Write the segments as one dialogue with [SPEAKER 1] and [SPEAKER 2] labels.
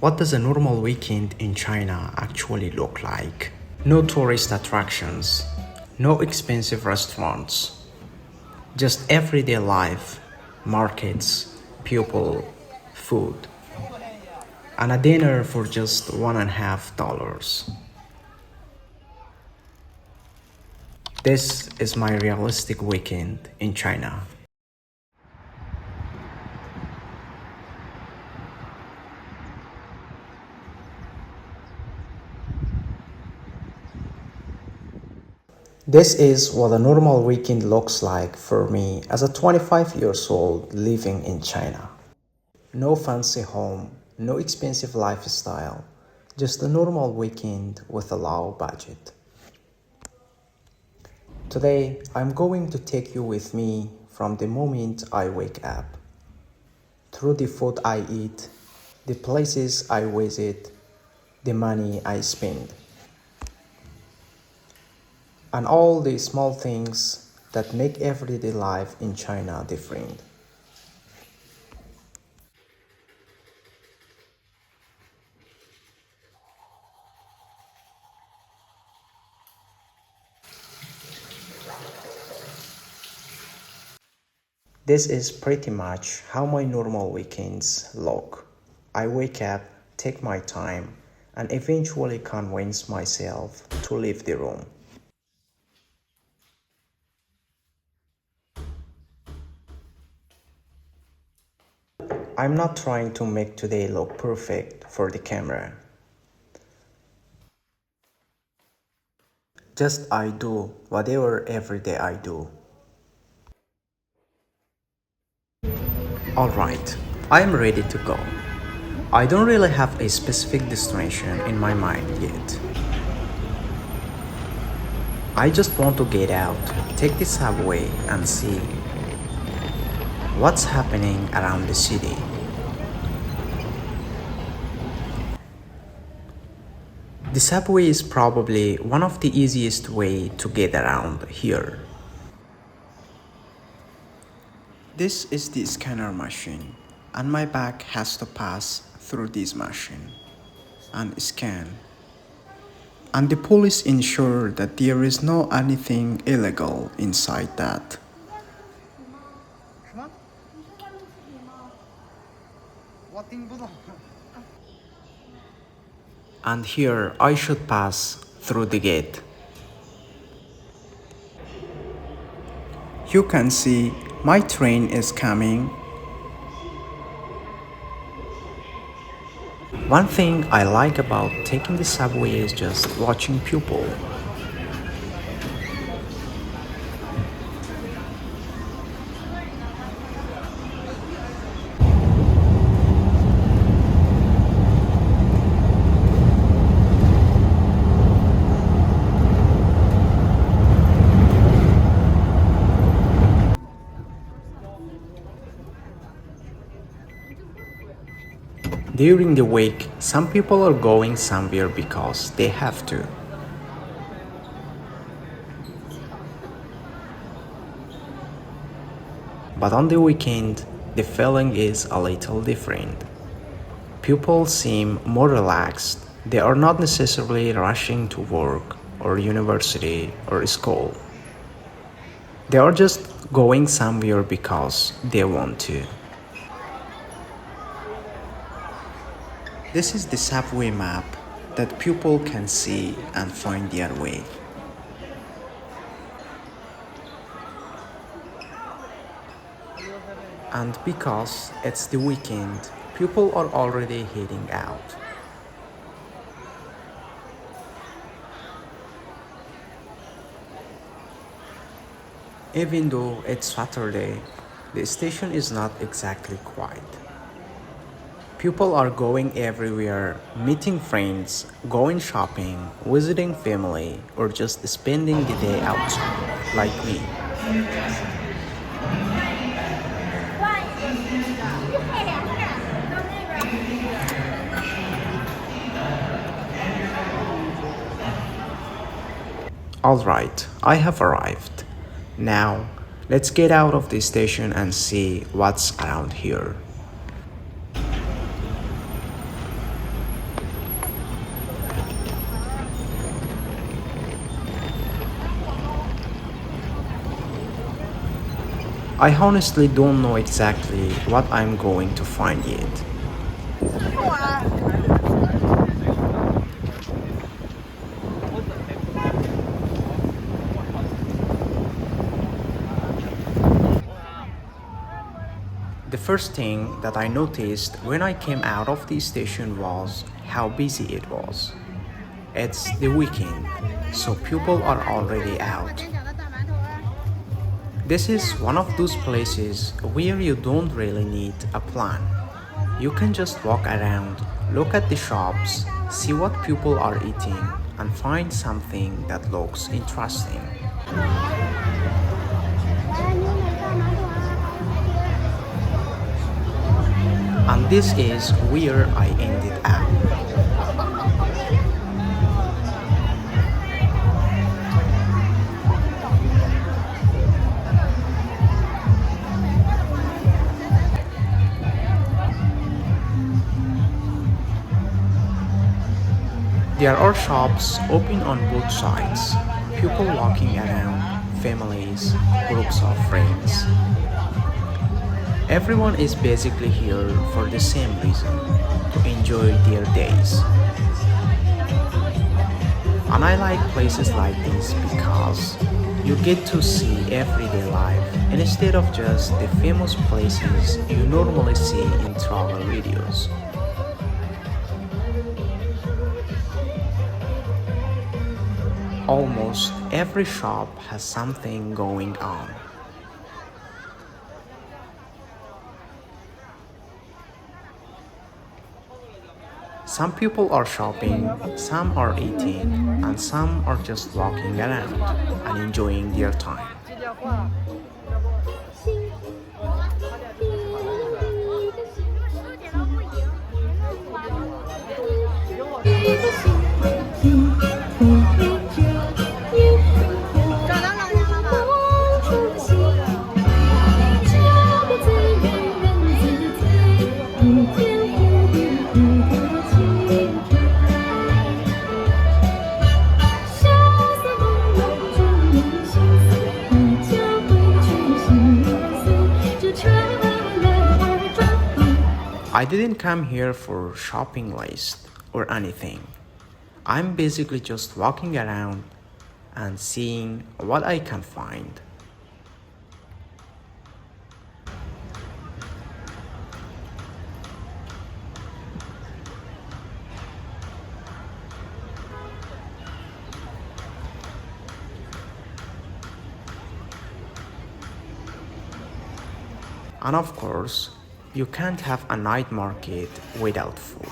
[SPEAKER 1] What does a normal weekend in China actually look like? No tourist attractions, no expensive restaurants, just everyday life, markets, people, food, and a dinner for just $1.50. This is my realistic weekend in China. This is what a normal weekend looks like for me as a 25 years old living in China. No fancy home, no expensive lifestyle, just a normal weekend with a low budget. Today, I'm going to take you with me from the moment I wake up, through the food I eat, the places I visit, the money I spend, and all the small things that make everyday life in China different. This is pretty much how my normal weekends look. I wake up, take my time, and eventually convince myself to leave the room. I'm not trying to make today look perfect for the camera. Just I do whatever every day I do. Alright, I am ready to go. I don't really have a specific destination in my mind yet. I just want to get out, take the subway, and see what's happening around the city. The subway is probably one of the easiest way to get around here. This is the scanner machine, and my bag has to pass through this machine and scan. And the police ensure that there is no anything illegal inside that. And here I should pass through the gate. You can see my train is coming. One thing I like about taking the subway is just watching people. During the week, some people are going somewhere because they have to. But on the weekend, the feeling is a little different. People seem more relaxed. They are not necessarily rushing to work or university or school. They are just going somewhere because they want to. This is the subway map that people can see and find their way. And because it's the weekend, people are already heading out. Even though it's Saturday, the station is not exactly quiet. People are going everywhere, meeting friends, going shopping, visiting family, or just spending the day outside, like me. Alright, I have arrived. Now, let's get out of the station and see what's around here. I honestly don't know exactly what I'm going to find yet. The first thing that I noticed when I came out of the station was how busy it was. It's the weekend, so people are already out. This is one of those places where you don't really need a plan. You can just walk around, look at the shops, see what people are eating, and find something that looks interesting. And this is where I ended up. There are shops open on both sides, people walking around, families, groups of friends. Everyone is basically here for the same reason, to enjoy their days. And I like places like this because you get to see everyday life instead of just the famous places you normally see in travel videos. Almost every shop has something going on. Some people are shopping, some are eating, and some are just walking around and enjoying their time. I didn't come here for shopping list or anything. I'm basically just walking around and seeing what I can find. And of course, you can't have a night market without food.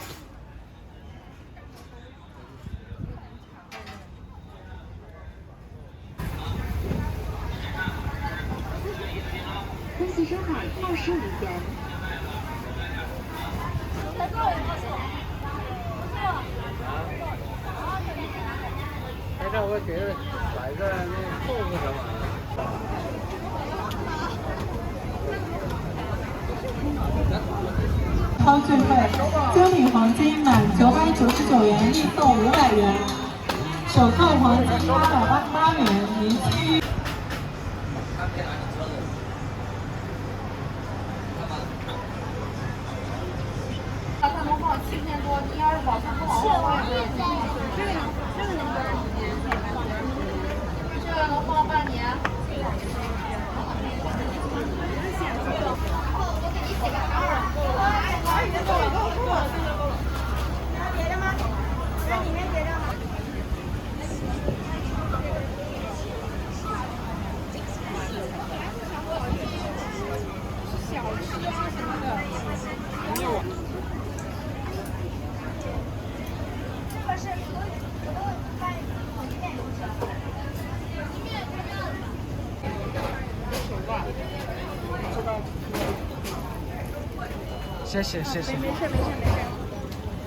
[SPEAKER 2] 超聚会，精品黄金满999元立送500元，首套黄金888元，明期。
[SPEAKER 3] 他能放7000多，你要是保存不好，我也不知道。这个能放半年。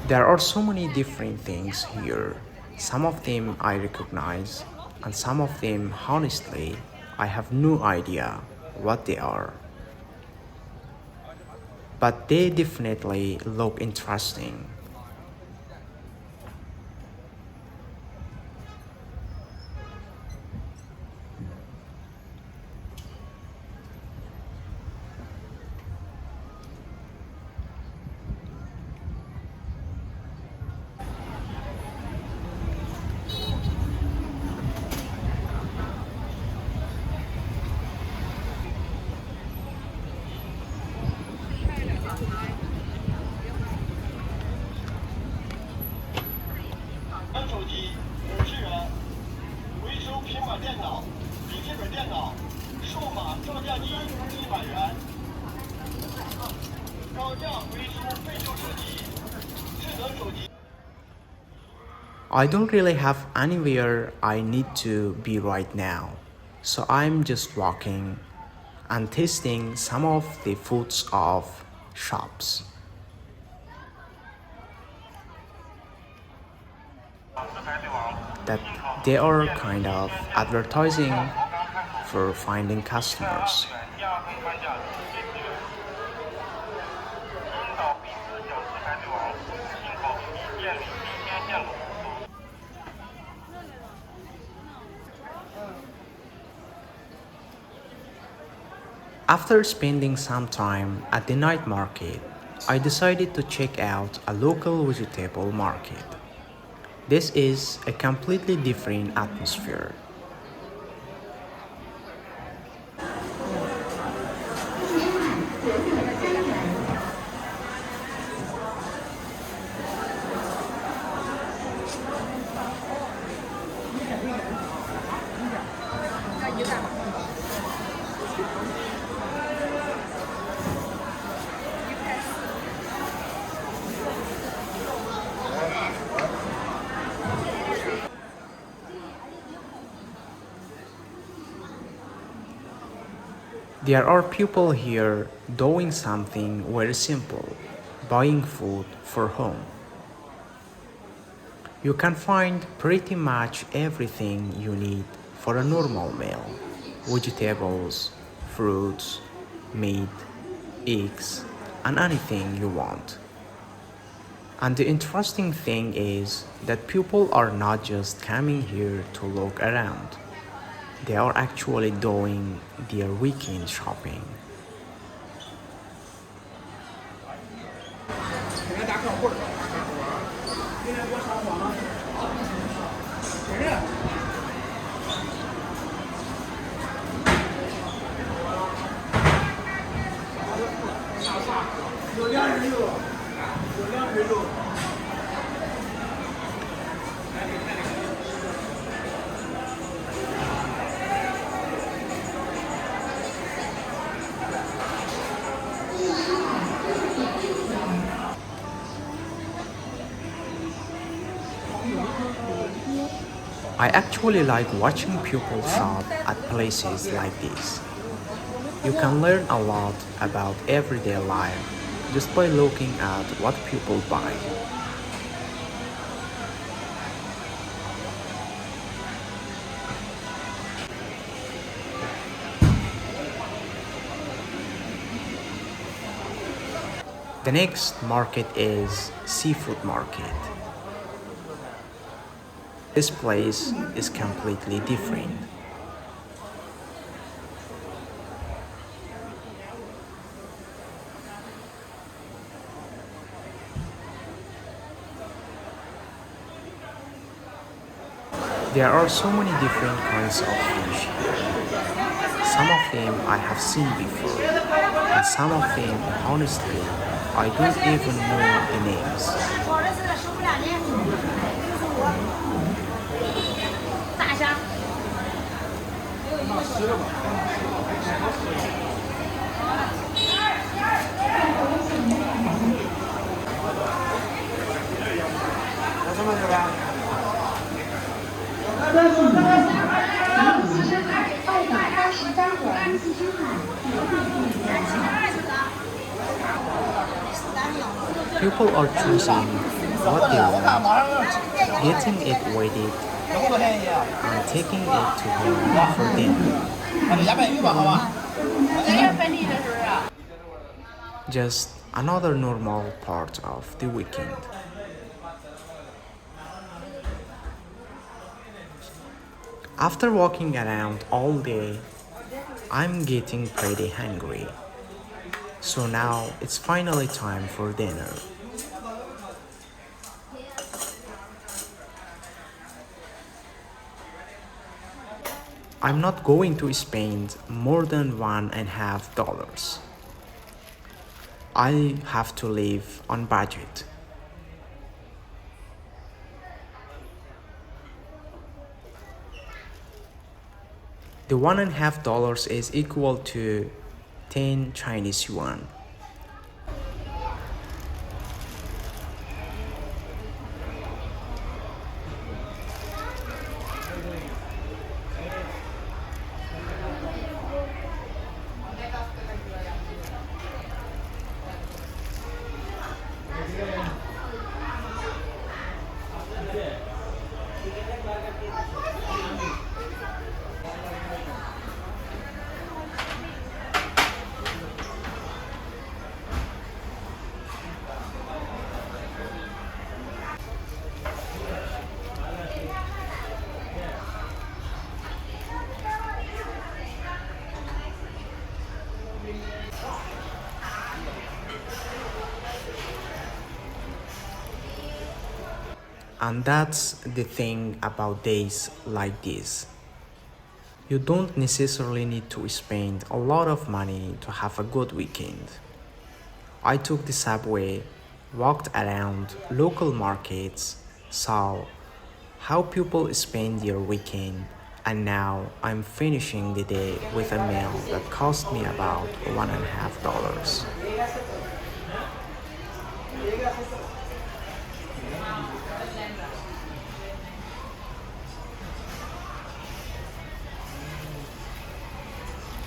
[SPEAKER 1] There are so many different things here. Some of them I recognize, and some of them, honestly, I have no idea what they are. But they definitely look interesting. I don't really have anywhere I need to be right now, so I'm just walking and tasting some of the foods of shops. That they are kind of advertising for finding customers. After spending some time at the night market, I decided to check out a local vegetable market. This is a completely different atmosphere. There are people here doing something very simple, buying food for home. You can find pretty much everything you need for a normal meal: vegetables, fruits, meat, eggs, and anything you want. And the interesting thing is that people are not just coming here to look around. They are actually doing their weekend shopping. I actually like watching people shop at places like this. You can learn a lot about everyday life just by looking at what people buy. The next market is seafood market. This place is completely different. There are so many different kinds of fish here. Some of them I have seen before, and some of them, honestly, I don't even know the names. People are choosing what they want, getting it weighted, and taking it to home for dinner. Just another normal part of the weekend. After walking around all day, I'm getting pretty hungry. So now it's finally time for dinner. I'm not going to spend more than $1.50. I have to live on budget. The $1.50 is equal to 10 Chinese yuan. And that's the thing about days like this. You don't necessarily need to spend a lot of money to have a good weekend. I took the subway, walked around local markets, saw how people spend their weekend, and now I'm finishing the day with a meal that cost me about $1.50.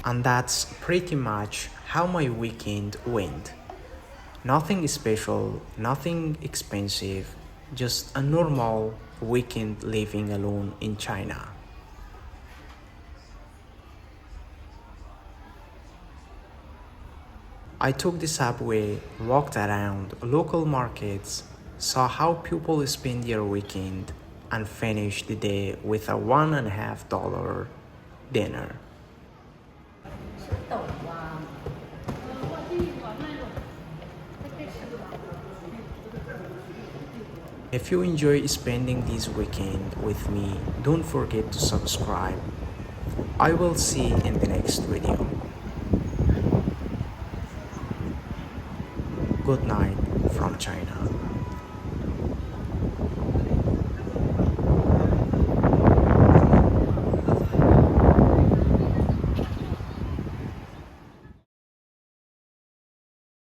[SPEAKER 1] And that's pretty much how my weekend went. Nothing special, nothing expensive, just a normal weekend living alone in China. I took the subway, walked around local markets, saw how people spend their weekend, and finished the day with a $1.50 dinner. If you enjoy spending this weekend with me, don't forget to subscribe. I will see you in the next video. Good night from China.